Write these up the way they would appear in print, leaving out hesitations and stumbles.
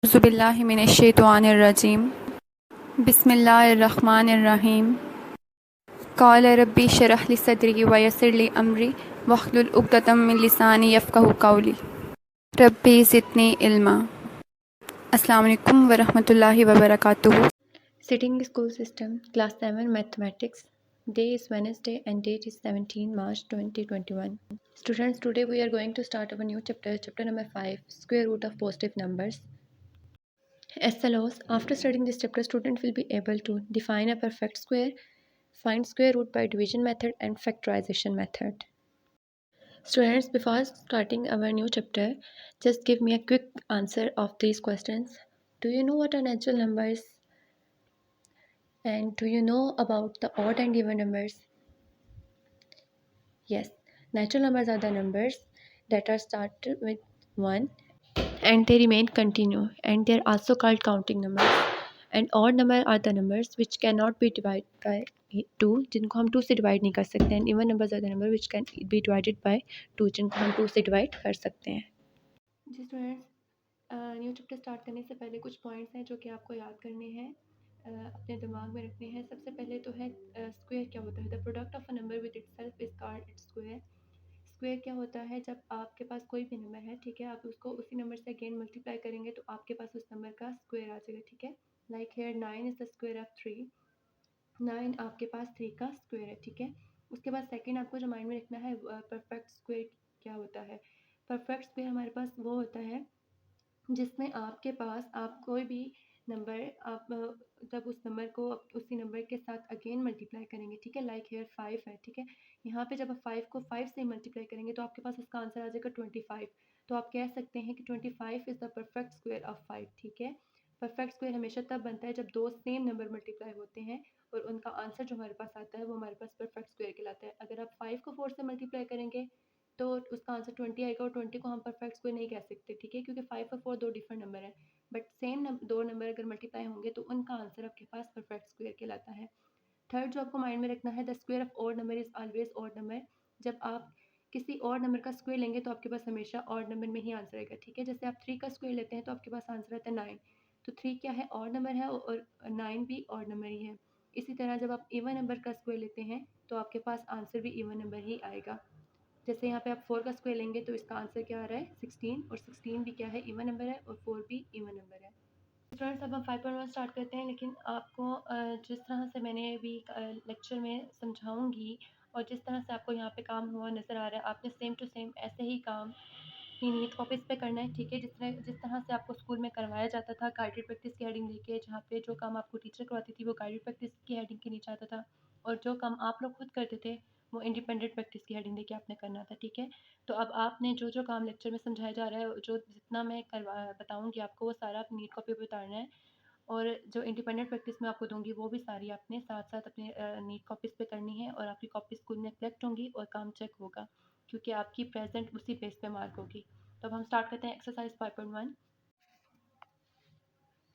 औज़ुबिल्लाहिमिनश्शैतानिर्रजीम बिस्मिल्लाहिर्रहमानिर्रहीम क़ाल रब्बी इश्रह ली सदरी व यस्सिर ली अमरी वहलुल उक़दतम मिन लिसानी यफ़क़हू क़ौली रब्बी ज़िदनी इल्मा। अस्सलामु अलैकुम व रहमतुल्लाहि व बरकातुहू। Sitting School System Class 7 Mathematics. Day is Wednesday and date is 17 March 2021. Students, today we are going to start our new chapter, chapter number 5, square root of positive numbers. As follows, after studying this chapter, student will be able to define a perfect square, find square root by division method and factorization method. Students, before starting our new chapter, just give me a quick answer of these questions. Do you know what are natural numbers? And do you know about the odd and even numbers? Yes, natural numbers are the numbers that are started with 1 and they remain continue, and they are also called counting numbers. And odd number are the numbers which cannot be divided by 2, जिनको हम 2 से divide नहीं कर सकते हैं. Even numbers are the number which can be divided by 2, जिनको हम 2 से डिवाइड कर सकते हैं. जी स्टूडेंट्स, न्यू चैप्टर स्टार्ट करने से पहले कुछ पॉइंट्स हैं जो कि आपको याद करने हैं, अपने दिमाग में रखने हैं. सबसे पहले तो है स्क्वायर क्या होता है. The product of a number with itself is called its square. Square क्या होता है, जब आपके पास कोई भी नंबर है, ठीक है, आप उसको उसी नंबर से अगेन मल्टीप्लाई करेंगे तो आपके पास उस नंबर का स्क्वायर आ जाएगा. ठीक है, like here 9 is the square of 3. 9 आपके पास 3 का स्क्वायर है. ठीक है, उसके बाद सेकंड आपको जो माइंड में रखना है, परफेक्ट स्क्वायर क्या होता है. परफेक्ट स्क्वायर हमारे पास वो होता है जिसमें आपके पास आप कोई भी नंबर आप जब उस नंबर को उसी नंबर के साथ अगेन मल्टीप्लाई करेंगे. ठीक है, लाइक हेयर 5 है. ठीक है, यहाँ पे जब आप 5 को 5 से मल्टीप्लाई करेंगे तो आपके पास उसका आंसर आ जाएगा 25. तो आप कह सकते हैं कि 25 is the perfect square of 5. ठीक है, परफेक्ट स्क्वायर हमेशा तब बनता है जब दो सेम नंबर मल्टीप्लाई होते हैं और उनका आंसर जो हमारे पास आता है वो हमारे पास परफेक्ट स्क्वायर कहलाता है. अगर आप 5 को 4 से मल्टीप्लाई करेंगे तो उसका आंसर 20 आएगा और 20 को हम परफेक्ट स्क्वायर नहीं कह सकते. ठीक है, क्योंकि 5 और 4 दो डिफरेंट नंबर हैं, बट सेम दो नंबर अगर मल्टीप्लाई होंगे तो उनका आंसर आपके पास परफेक्ट स्क्वायर कहलाता है. थर्ड जो आपको माइंड में रखना है, the square of odd number is always odd number. जब आप किसी और नंबर का स्क्वायर लेंगे तो आपके पास हमेशा ऑड नंबर में ही आंसर आएगा. ठीक है, जैसे आप 3 का स्क्वायर लेते हैं तो आपके पास आंसर आता है 9. तो 3 क्या है, ऑड नंबर है, और 9 भी ऑड नंबर ही है. इसी तरह जब आप इवन नंबर का स्क्वायर लेते हैं तो आपके पास आंसर भी इवन नंबर ही आएगा. जैसे यहाँ पे आप 4 का स्क्वायर लेंगे तो इसका आंसर क्या आ रहा है 16, और 16 भी क्या है, इवन नंबर है, और 4 भी इवन नंबर है. स्टूडेंट्स, अब हम 5.1 स्टार्ट करते हैं, लेकिन आपको जिस तरह से मैंने अभी लेक्चर में समझाऊंगी और जिस तरह से आपको यहाँ पे काम हुआ नज़र आ रहा है, आपने सेम टू सेम ऐसे ही काम अपनी नीट कॉपीज़ पे करना है. ठीक है, जिस तरह से आपको स्कूल में करवाया जाता था गाइडेड प्रैक्टिस की हेडिंग लेके, जहाँ पे जो काम आपको टीचर करवाती थी वो गाइडेड प्रैक्टिस की हेडिंग के नीचे आता था, और जो काम आप लोग खुद करते थे वो इंडिपेंडेंट प्रैक्टिस की हेडिंग लेके आपने करना था. ठीक है, तो अब आपने जो जो काम लेक्चर में समझाया जा रहा है, जो जितना मैं बताऊँगी आपको, वो सारा आप नीट कॉपी पर उतारना है, और जो इंडिपेंडेंट प्रैक्टिस मैं आपको दूंगी वो भी सारी आपने साथ साथ अपने नीट कॉपीज़ पे करनी है, और आपकी कॉपी स्कूल में कलेक्ट होंगी और काम चेक होगा, क्योंकि आपकी प्रेजेंट उसी बेस पे मार्क होगी. तो अब हम स्टार्ट करते हैं एक्सरसाइज 5.1.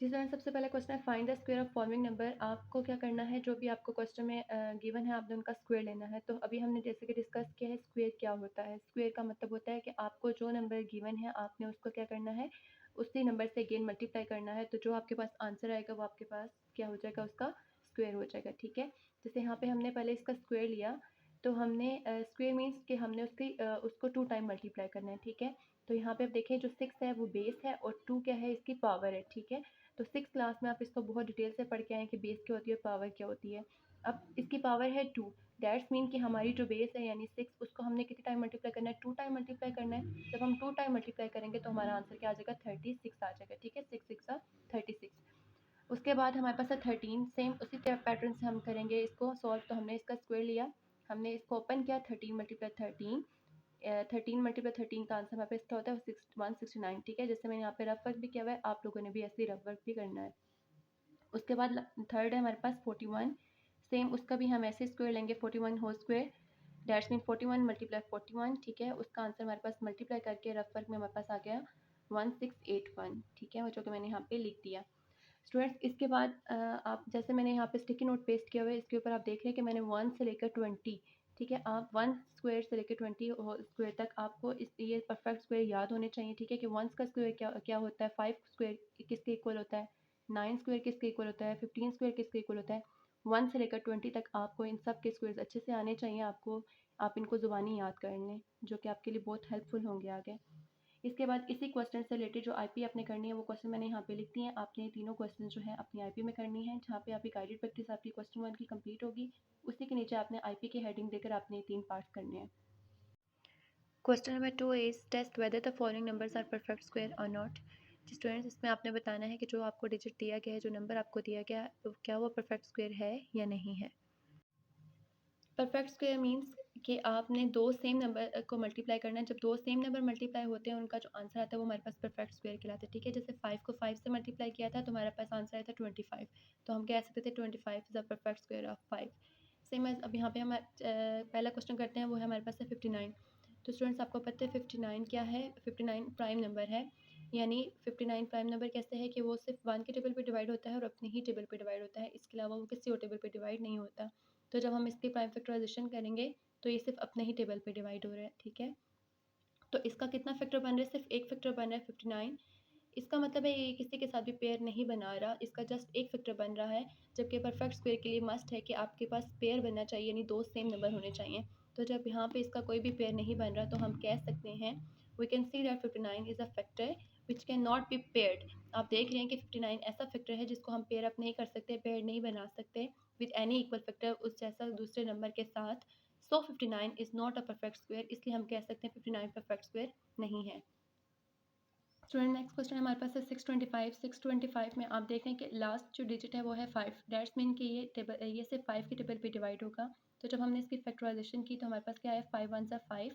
जिस तरह सबसे पहला क्वेश्चन है, find the square of following number. आपको क्या करना है, जो भी आपको क्वेश्चन में गिवन है आपने उनका स्क्वायर लेना है. तो अभी हमने जैसे कि डिस्कस किया है स्क्वायर क्या होता है. स्क्वायर का मतलब होता है कि आपको जो नंबर गिवन है आपने उसको क्या करना है, उसी नंबर से अगेन मल्टीप्लाई करना है, तो जो आपके पास आंसर आएगा वो आपके पास क्या हो जाएगा, उसका स्क्वायर हो जाएगा. ठीक है, जैसे यहाँ पे हमने पहले इसका स्क्वायर लिया, तो हमने स्क्वायर मीन्स कि हमने उसको 2 टाइम मल्टीप्लाई करना है. ठीक है, तो यहाँ पे आप देखें जो 6 है वो बेस है और 2 क्या है, इसकी पावर है. ठीक है, तो 6 क्लास में आप इसको बहुत डिटेल से पढ़ के आए कि बेस क्या होती है, पावर क्या होती है. अब इसकी पावर है 2, दैट्स मीन कि हमारी जो बेस है यानी 6, उसको हमने कितने टाइम मल्टीप्लाई करना है, 2 टाइम मल्टीप्लाई करना है. जब हम 2 टाइम मल्टीप्लाई करेंगे तो हमारा आंसर क्या आ जाएगा, 36 आ जाएगा. ठीक है, 6 6 36. उसके बाद हमारे पास है 13. सेम उसी पैटर्न से हम करेंगे इसको सॉल्व. तो हमने इसका स्क्वायर लिया, हमने इसको ओपन किया, 13 मल्टीप्लाई 13, 13 मल्टीप्लाई 13 का आंसर हमारे पास क्या होता है 169. ठीक है, जैसे मैंने यहाँ पे रफ वर्क भी किया हुआ है, आप लोगों ने भी ऐसे ही रफ वर्क भी करना है. उसके बाद थर्ड है हमारे पास 41. सेम उसका भी हम ऐसे स्क्वायर लेंगे, 41 whole square, that's mean 41 multiply 41. ठीक है, उसका आंसर हमारे पास मल्टीप्लाई करके रफ वर्क में हमारे पास आ गया 1681. ठीक है, वो जो कि मैंने यहाँ पे लिख दिया. स्टूडेंट्स, इसके बाद आप जैसे मैंने यहाँ पे स्टिकी नोट पेस्ट किया हुआ है, इसके ऊपर आप देख रहे हैं कि मैंने 1 से लेकर 20 ठीक है। आप 1 स्क्वायर से लेकर 20 होल स्क्वायर तक आपको ये परफेक्ट स्क्वायर याद होने चाहिए। ठीक है कि 1 का स्क्वायर क्या क्या होता है, 5 स्क्वायर किसके इक्वल होता है, 9 स्क्वायर किसके इक्वल होता है, 15 स्क्वायर किसके इक्वल होता है। 1 से लेकर 20 तक आपको इन सब के स्क्वायर्स अच्छे से आने चाहिए। आप इनको ज़ुबानी याद कर लें, जो कि आपके लिए बहुत हेल्पफुल होंगे आगे। इसके बाद इसी क्वेश्चन से रिलेटेड जो आईपी आपने करनी है वो क्वेश्चन मैंने यहाँ पे लिख दिए हैं। आपने ये तीनों क्वेश्चन जो है अपनी आईपी में करनी है, जहाँ पे आपकी गाइडेड प्रैक्टिस आपकी क्वेश्चन 1 की कंप्लीट होगी। उसी के नीचे आपने आईपी की हेडिंग देकर आपने 3 पार्ट्स करने हैं। Question number 2 is test whether the following numbers are perfect square और नॉट। स्टूडेंट्स, इसमें आपने बताना है कि जो आपको डिजिट दिया गया है, जो नंबर आपको दिया गया है, तो क्या वो परफेक्ट स्क्वायर है या नहीं है। परफेक्ट स्क्वायर मीन्स कि आपने दो सेम नंबर को मल्टीप्लाई करना है। जब दो सेम नंबर मल्टीप्लाई होते हैं, उनका जो आंसर आता है वो हमारे पास परफेक्ट स्क्वायर कहलाता है। ठीक है, जैसे 5 को 5 से मल्टीप्लाई किया था तो हमारे पास आंसर आया था 25, तो हम कह सकते थे 25 is the perfect square of 5। Same as अब यहाँ पे हम पहला क्वेश्चन करते हैं, वो है हमारे पास है 59। तो स्टूडेंट्स, आपको पता है 59 क्या है, 59 प्राइम नंबर है। यानी 59 प्राइम नंबर कैसे है कि वो सिर्फ 1 के टेबल पे डिवाइड होता है और अपने ही टेबल पे डिवाइड होता है, इसके अलावा वो किसी और टेबल पे डिवाइड नहीं होता। तो जब हम इसकी प्राइम फैक्टराइजेशन करेंगे तो ये सिर्फ अपने ही टेबल पे डिवाइड हो रहा है। ठीक है, तो इसका कितना फैक्टर बन रहा है, सिर्फ एक फैक्टर बन रहा है 59। इसका मतलब है ये किसी के साथ भी पेयर नहीं बना रहा, इसका जस्ट एक फैक्टर बन रहा है। जबकि परफेक्ट स्क्वायर के लिए मस्ट है कि आपके पास पेयर बनना चाहिए, यानी दो सेम नंबर होने चाहिए। तो जब यहाँ पे इसका कोई भी पेयर नहीं बन रहा तो हम कह सकते हैं we can see that 59 is a factor which can not be paired. आप देख रहे हैं कि 59 ऐसा फैक्टर है जिसको हम पेयर अप नहीं कर सकते, पेयर नहीं बना सकते विद एनी इक्वल फैक्टर उस जैसा दूसरे नंबर के साथ। सो 59 is not a perfect square, इसलिए हम कह सकते हैं 59 परफेक्ट स्क्वायर नहीं है। स्टूडेंट, नेक्स्ट क्वेश्चन हमारे पास है 625। 625 में आप देख रहे हैं कि लास्ट जो डिजिट है वो है 5। डैट्स मीन कि ये सिर्फ 5 के टेबल पे डिवाइड होगा। तो जब हमने इसकी फैक्टराइजेशन की तो हमारे पास क्या है, 5 1 ज़ा 5,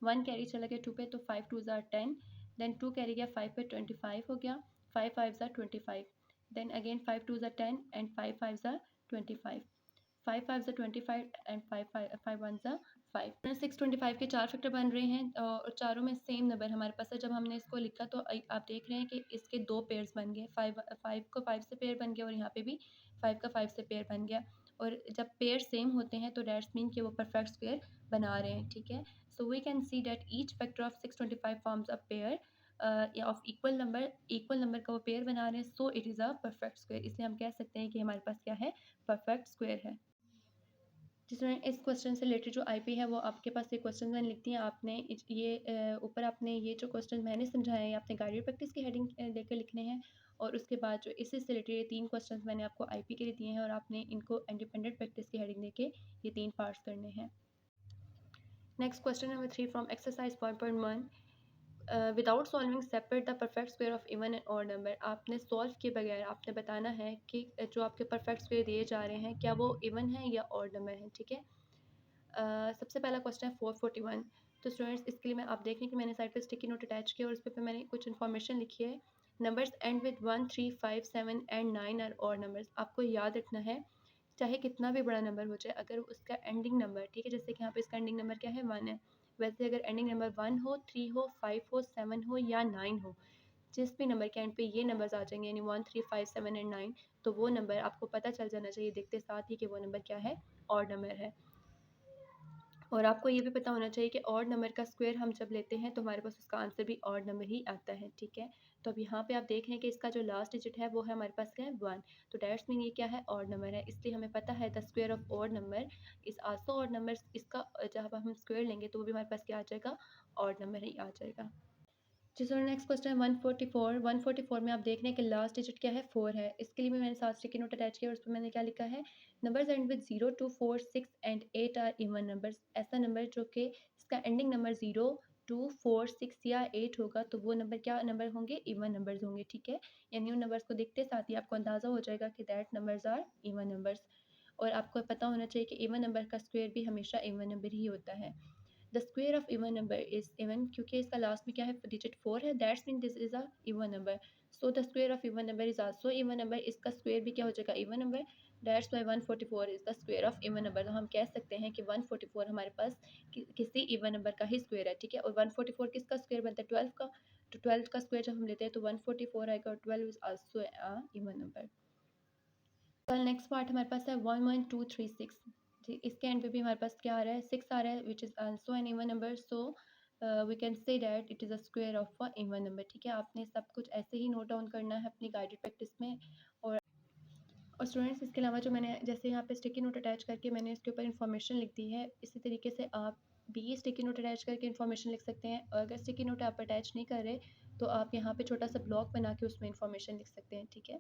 1 कैरी चला गया 2 पे तो 5 2 ज़ा 10, देन 2 कैरी गया 5 पे 25 हो गया, 5 5 ज़ा 25, देन अगेन 5 2 ज़ा 10 एंड 5 5 ज़ा 25, 5 5 ज़ा 25 एंड 5 1 ज़ा 5। 625 के 4 फैक्टर बन रहे हैं और चारों में सेम नंबर हमारे पास है। जब हमने इसको लिखा तो आप देख रहे हैं कि इसके दो पेयर्स बन गए, 5 को 5 से पेयर बन गया और यहाँ पे भी 5 का 5 से पेयर बन गया। और जब पेयर सेम होते हैं तो दैट्स मीन कि वो परफेक्ट स्क्वायर बना रहे हैं। ठीक है, so we can see that each factor of 625 forms a pair of equal number का वो पेयर बना रहे हैं, so it is a perfect square. इसलिए हम कह सकते हैं कि हमारे पास क्या है, परफेक्ट स्क्वायर है। जिसमें इस क्वेश्चन से रिलेटेड जो आईपी है वो आपके पास ये क्वेश्चन मैंने लिख दिए। आपने ये ऊपर आपने ये जो क्वेश्चन मैंने समझाया है आपने गाइडेड प्रैक्टिस की हेडिंग देकर लिखने हैं, और उसके बाद जो इससे रिलेटेड ये 3 क्वेश्चन मैंने आपको आईपी के लिए दिए हैं और आपने इनको इंडिपेंडेंट प्रैक्टिस की हेडिंग देके ये 3 पार्ट्स करने हैं। Next question number 3 from exercise 1.1। Without solving separate the perfect square of even and odd number. आपने सॉल्व किए बगैर आपने बताना है कि जो आपके परफेक्ट स्क्वायर दिए जा रहे हैं क्या वो इवन है या ऑड नंबर है। ठीक है, सबसे पहला क्वेश्चन है 441। तो स्टूडेंट्स, इसके लिए मैं आप देखें कि मैंने साइड पे स्टिकी नोट अटैच किया और उस पर मैंने कुछ इन्फॉर्मेशन लिखी है। Numbers end with 1 3 5 7 end 9 are odd numbers. आपको याद रखना है चाहे कितना भी बड़ा नंबर हो जाए, अगर उसका एंडिंग नंबर, ठीक है, जैसे कि यहाँ पे इसका एंडिंग नंबर क्या है, 1 है, वैसे अगर एंडिंग नंबर 1 हो, 3 हो, 5 हो, 7 हो या 9 हो, जिस भी नंबर के एंड पे ये नंबर्स आ जाएंगे यानी 1 3 5 7 एंड 9, तो वो नंबर आपको पता चल जाना चाहिए देखते साथ ही कि वो नंबर क्या है, ऑड नंबर है। और आपको ये भी पता होना चाहिए कि ऑड नंबर का स्क्वायर हम जब लेते हैं तो हमारे पास उसका आंसर भी ऑड नंबर ही आता है। ठीक है, तो अब यहाँ पे आप देख रहे हैं कि इसका जो लास्ट डिजिट है वो है हमारे पास क्या है, 1। तो दैट्स मीन ये क्या है, ऑड नंबर है, इसलिए हमें पता है the square of odd number is also odd number. इसका जब हम स्क्वायर लेंगे तो वो भी हमारे पास क्या आ जाएगा, ऑड नंबर ही आ जाएगा। जी सर, नेक्स्ट क्वेश्चन है 144। 144 में आप देख रहे हैं कि लास्ट डिजिट क्या है, 4 है। इसके लिए भी मैंने साथ स्टिकी नोट अटैच किया और उस पर मैंने क्या लिखा है, numbers end with 0 2 4 6 end 8 are even numbers. ऐसा नंबर जो कि इसका एंडिंग नंबर 0 2 4 6 या 8 होगा तो वो नंबर क्या नंबर होंगे, इवन नंबर्स होंगे। ठीक है, यानी उन नंबर्स को देखते साथ ही आपको अंदाज़ा हो जाएगा कि that numbers are even numbers. और आपको पता होना चाहिए कि इवन नंबर का स्क्वायर भी हमेशा इवन नंबर ही होता है। The square of even number is even, क्योंकि इसका लास्ट में क्या है, डिजिट 4 है, that's mean this is a even number. So the square of even number is also even number. इसका स्क्वायर भी क्या हो जाएगा, even number. That's why 144 is the square of even number. तो हम कह सकते हैं कि 144 हमारे पास किसी इवन नंबर का ही स्क्वायर है। ठीक है, और 144 किसका स्क्वायर बनता है, 12 का। तो 12 का स्क्वायर जब हम लेते हैं तो 144 आएगा और 12 is also a even number. कल नेक्स्ट पार्ट हमारे पास है 11236। ठीक, इसके एंड पे भी हमारे पास क्या आ रहा है, 6 आ रहा है which is also an even number, so we can say that it is a square of a even number. ठीक है, आपने सब कुछ ऐसे ही नोट डाउन करना है अपनी गाइडेड प्रैक्टिस में। और स्टूडेंट्स, इसके अलावा जो मैंने जैसे यहाँ पे स्टिकी नोट अटैच करके मैंने इसके ऊपर इन्फॉर्मेशन लिख दी है, इसी तरीके से आप भी स्टिकी नोट अटैच करके इन्फॉर्मेशन लिख सकते हैं। और अगर स्टिकी नोट आप अटैच नहीं कर रहे, तो आप यहाँ पे छोटा सा ब्लॉक बना के उसमें इन्फॉर्मेशन लिख सकते हैं। ठीक है।